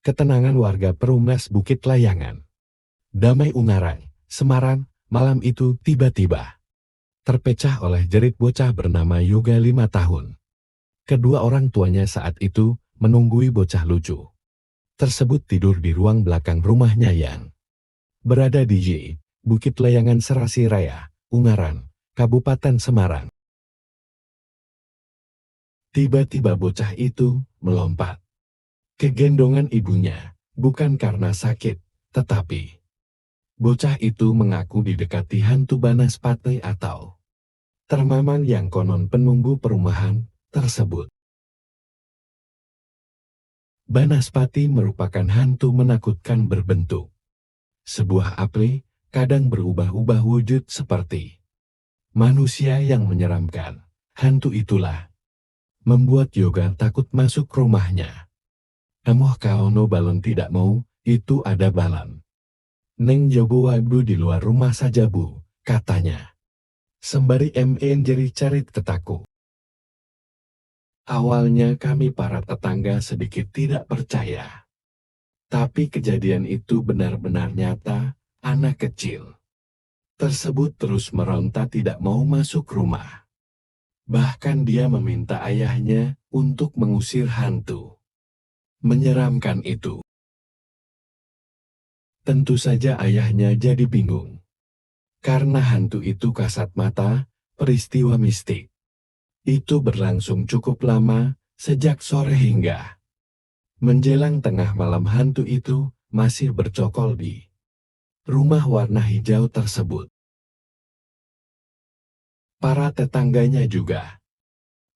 ketenangan warga Perumnas Bukit Layangan. Damai Ungaran, Semarang, malam itu tiba-tiba terpecah oleh jerit bocah bernama Yoga 5 tahun. Kedua orang tuanya saat itu menunggui bocah lucu tersebut tidur di ruang belakang rumahnya yang berada di Bukit Layangan Serasi Raya, Ungaran, Kabupaten Semarang. Tiba-tiba bocah itu melompat ke gendongan ibunya, bukan karena sakit, tetapi bocah itu mengaku didekati hantu Banaspati atau termamang yang konon penunggu perumahan tersebut. Banaspati merupakan hantu menakutkan berbentuk sebuah api, kadang berubah-ubah wujud seperti manusia yang menyeramkan. Hantu itulah membuat Yoga takut masuk rumahnya. Emoh kaono balon tidak mau, itu ada balon. Neng jogo wabu di luar rumah saja bu, katanya. Sembari menjeri carit ketaku. Awalnya kami para tetangga sedikit tidak percaya. Tapi kejadian itu benar-benar nyata, anak kecil tersebut terus meronta tidak mau masuk rumah. Bahkan dia meminta ayahnya untuk mengusir hantu menyeramkan itu. Tentu saja ayahnya jadi bingung. Karena hantu itu kasat mata, peristiwa mistik itu berlangsung cukup lama, sejak sore hingga menjelang tengah malam. Hantu itu masih bercokol di rumah warna hijau tersebut. Para tetangganya juga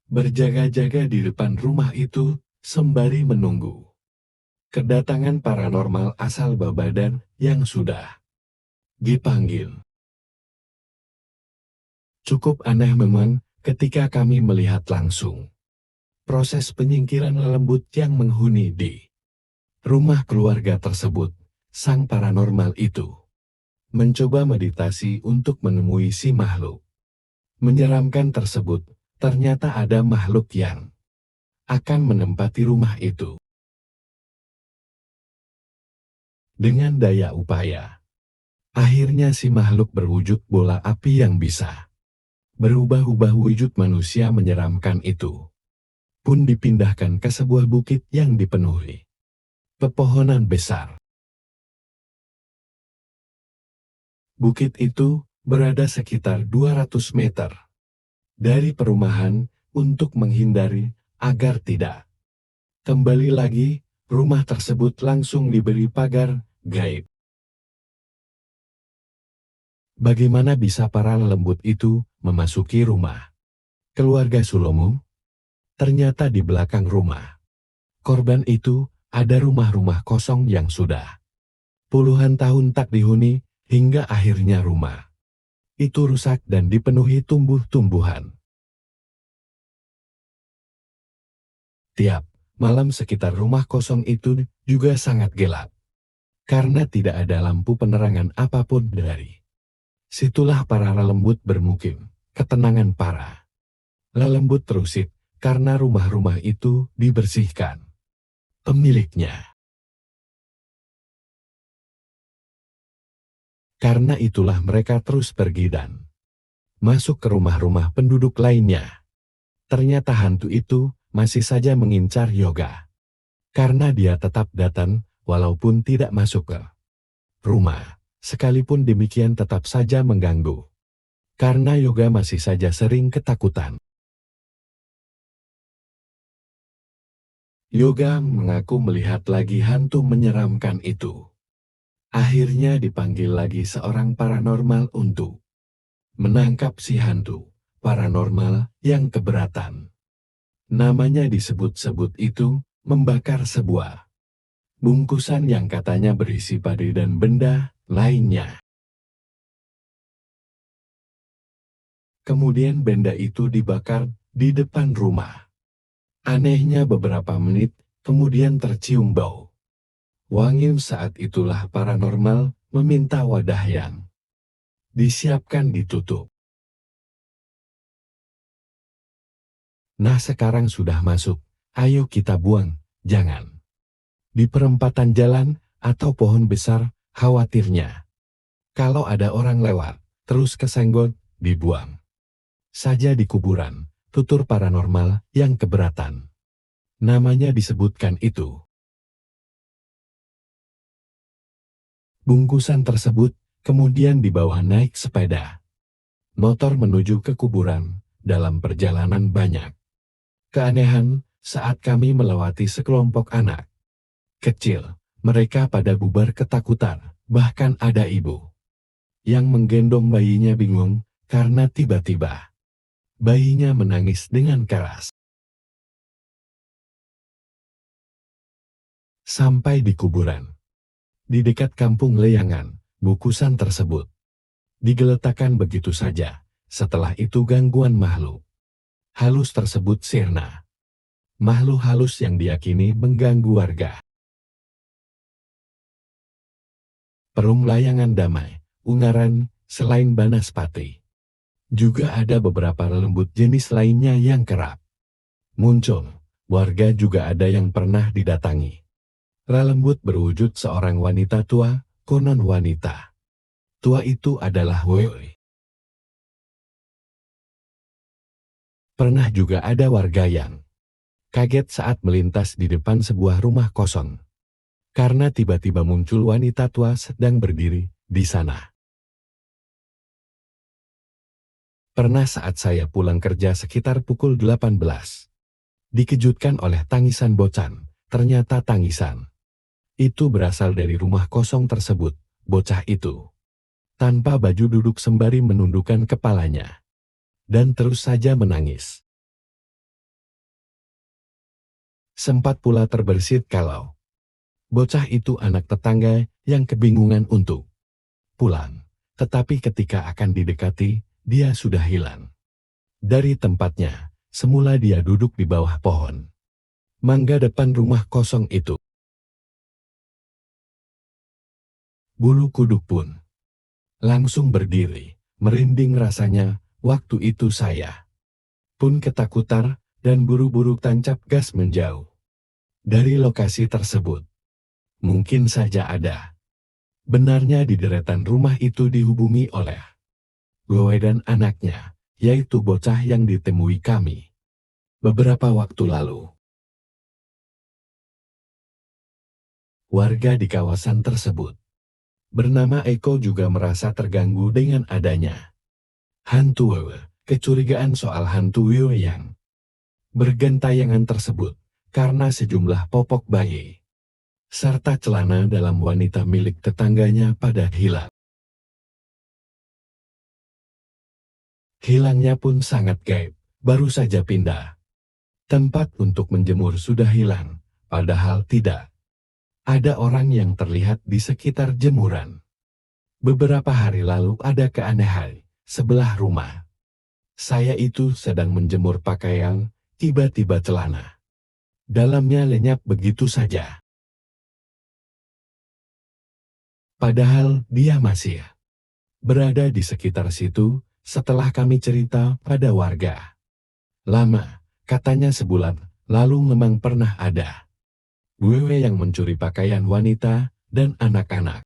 berjaga-jaga di depan rumah itu sembari menunggu kedatangan paranormal asal Babadan yang sudah dipanggil. Cukup aneh memang ketika kami melihat langsung proses penyingkiran lelembut yang menghuni di rumah keluarga tersebut. Sang paranormal itu mencoba meditasi untuk menemui si makhluk menyeramkan tersebut. Ternyata ada makhluk yang akan menempati rumah itu. Dengan daya upaya, akhirnya si makhluk berwujud bola api yang bisa berubah-ubah wujud manusia menyeramkan itu pun dipindahkan ke sebuah bukit yang dipenuhi pepohonan besar. Bukit itu berada sekitar 200 meter dari perumahan untuk menghindari agar tidak kembali lagi. Rumah tersebut langsung diberi pagar gaib. Bagaimana bisa para lelembut itu memasuki rumah keluarga Sulomo? Ternyata di belakang rumah korban itu ada rumah-rumah kosong yang sudah puluhan tahun tak dihuni, hingga akhirnya rumah itu rusak dan dipenuhi tumbuh-tumbuhan. Tiap malam sekitar rumah kosong itu juga sangat gelap, karena tidak ada lampu penerangan apapun. Dari situlah para lelembut bermukim. Ketenangan para lelembut terusik karena rumah-rumah itu dibersihkan pemiliknya. Karena itulah mereka terus pergi dan masuk ke rumah-rumah penduduk lainnya. Ternyata hantu itu masih saja mengincar Yoga. Karena dia tetap datang, walaupun tidak masuk ke rumah. Sekalipun demikian tetap saja mengganggu. Karena Yoga masih saja sering ketakutan. Yoga mengaku melihat lagi hantu menyeramkan itu. Akhirnya dipanggil lagi seorang paranormal untuk menangkap si hantu paranormal yang keberatan. Namanya disebut-sebut itu membakar sebuah bungkusan yang katanya berisi padi dan benda lainnya. Kemudian benda itu dibakar di depan rumah. Anehnya beberapa menit kemudian tercium bau wangi. Saat itulah paranormal meminta wadah yang disiapkan ditutup. Nah sekarang sudah masuk, ayo kita buang, jangan Di perempatan jalan atau pohon besar, khawatirnya. Kalau ada orang lewat, terus kesenggol, dibuang saja di kuburan, tutur paranormal yang keberatan. Namanya disebutkan itu. Bungkusan tersebut kemudian dibawa naik sepeda motor menuju ke kuburan. Dalam perjalanan banyak keanehan saat kami melewati sekelompok anak kecil. Mereka pada bubar ketakutan, bahkan ada ibu yang menggendong bayinya bingung karena tiba-tiba bayinya menangis dengan keras. Sampai di kuburan, di dekat kampung Leyangan, bungkusan tersebut digeletakkan begitu saja. Setelah itu gangguan makhluk halus tersebut sirna. Makhluk halus yang diyakini mengganggu warga. Perung Layangan Damai, Ungaran, selain Banaspati, juga ada beberapa lembut jenis lainnya yang kerap muncul. Warga juga ada yang pernah didatangi. Lembut berwujud seorang wanita tua, konon wanita tua itu adalah Wewe. Pernah juga ada warga yang kaget saat melintas di depan sebuah rumah kosong. Karena tiba-tiba muncul wanita tua sedang berdiri di sana. Pernah saat saya pulang kerja sekitar pukul 18. Dikejutkan oleh tangisan bocan. Ternyata tangisan itu berasal dari rumah kosong tersebut. Bocah itu tanpa baju duduk sembari menundukkan kepalanya. Dan terus saja menangis. Sempat pula terbersit kalau bocah itu anak tetangga yang kebingungan untuk pulang. Tetapi ketika akan didekati, dia sudah hilang dari tempatnya. Semula dia duduk di bawah pohon mangga depan rumah kosong itu. Bulu kuduk pun langsung berdiri, merinding rasanya. Waktu itu saya pun ketakutan dan buru-buru tancap gas menjauh dari lokasi tersebut. Mungkin saja ada benarnya di deretan rumah itu dihubungi oleh Wewe dan anaknya, yaitu bocah yang ditemui kami beberapa waktu lalu. Warga di kawasan tersebut bernama Eko juga merasa terganggu dengan adanya hantu Wewe. Kecurigaan soal hantu Wewe yang bergentayangan tersebut karena sejumlah popok bayi serta celana dalam wanita milik tetangganya pada hilang. Hilangnya pun sangat gaib, baru saja pindah tempat untuk menjemur sudah hilang, padahal tidak ada orang yang terlihat di sekitar jemuran. Beberapa hari lalu ada keanehan sebelah rumah saya itu sedang menjemur pakaian, tiba-tiba celana dalamnya lenyap begitu saja. Padahal dia masih berada di sekitar situ. Setelah kami cerita pada warga, lama, katanya sebulan lalu memang pernah ada Wewe yang mencuri pakaian wanita dan anak-anak.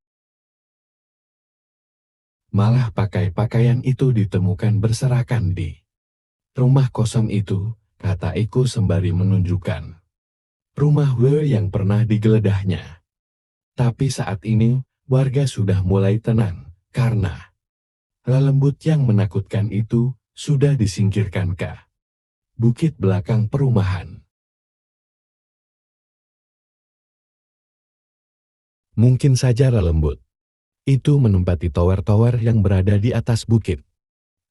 Malah pakaian itu ditemukan berserakan di rumah kosong itu, kata Eko sembari menunjukkan rumah Wewe yang pernah digeledahnya. Tapi saat ini, warga sudah mulai tenang, karena lembut yang menakutkan itu sudah disingkirkan ke bukit belakang perumahan. Mungkin saja lembut itu menempati tower-tower yang berada di atas bukit,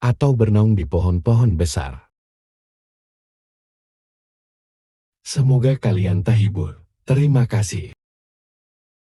atau bernaung di pohon-pohon besar. Semoga kalian terhibur. Terima kasih.